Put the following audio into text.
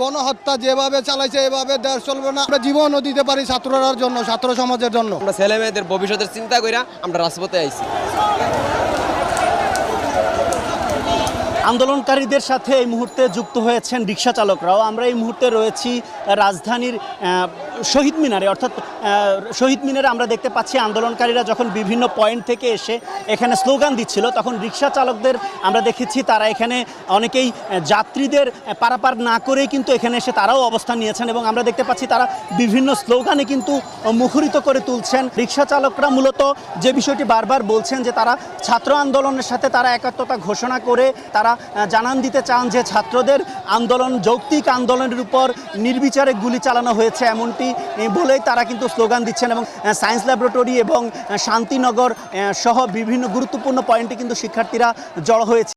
গণহত্যা যেভাবে চালাইছে এভাবে দেশ চলবে না। আমরা জীবনও দিতে পারি ছাত্ররার জন্য, ছাত্র সমাজের জন্য। আমরা ছেলে মেয়েদের ভবিষ্যতের চিন্তা কইরা আমরা রাজপথে আইছি। আন্দোলনকারীদের সাথে এই মুহূর্তে যুক্ত হয়েছেন রিক্সা চালকরাও। আমরা এই মুহূর্তে রয়েছি রাজধানীর শহীদ মিনারে, অর্থাৎ শহীদ মিনারে আমরা দেখতে পাচ্ছি আন্দোলনকারীরা যখন বিভিন্ন পয়েন্ট থেকে এসে এখানে স্লোগান দিচ্ছিল, তখন রিক্সা চালকদের আমরা দেখেছি তারা এখানে অনেকেই যাত্রীদের পারাপার না করেই কিন্তু এখানে এসে তারাও অবস্থান নিয়েছেন এবং আমরা দেখতে পাচ্ছি তারা বিভিন্ন স্লোগানে কিন্তু মুখরিত করে তুলছেন। রিক্সা চালকরা মূলত যে বিষয়টি বারবার বলছেন যে তারা ছাত্র আন্দোলনের সাথে তারা একাত্মতা ঘোষণা করে তারা জানান দিতে চান যে ছাত্রদের আন্দোলন, যৌক্তিক আন্দোলনের উপর নির্বিচারে গুলি চালানো হয়েছে, এমনটি বলেই তারা কিন্তু স্লোগান দিচ্ছেন। এবং সায়েন্স ল্যাবরেটরি এবং শান্তিনগর সহ বিভিন্ন গুরুত্বপূর্ণ পয়েন্টে কিন্তু শিক্ষার্থীরা জড়ো হয়েছে।